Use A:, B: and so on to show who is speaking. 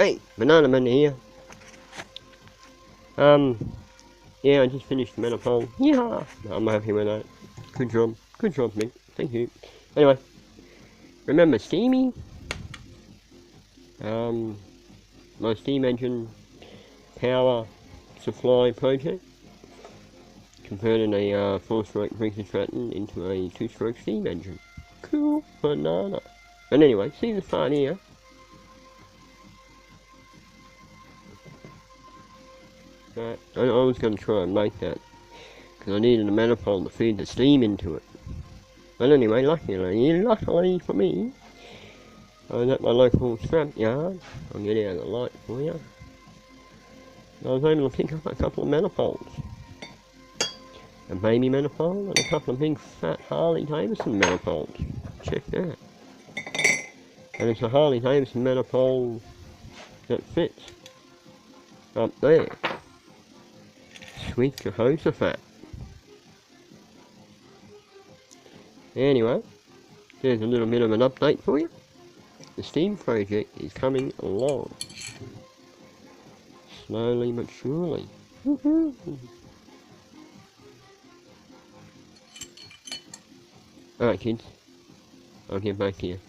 A: Hey, Banana Man here. Yeah, I just finished the manifold. Yeah, I'm happy with that. Good job, Mick. Thank you. Anyway, remember Steamy? My steam engine power supply project, converting a 4-stroke Briggs & Stratton into a 2-stroke steam engine. Cool banana. And anyway, see this part here? Right, I was going to try and make that, because I needed a manifold to feed the steam into it. But anyway, luckily for me, I was at my local scrap yard. I'll get out of the light for you. I was able to pick up a couple of manifolds. A baby manifold and a couple of big fat Harley Davidson manifolds. Check that. And it's a Harley Davidson manifold that fits up there. Sweet Jehoshaphat. Anyway, there's a little bit of an update for you. The steam project is coming along. Slowly but surely. Alright kids, I'll get back to you.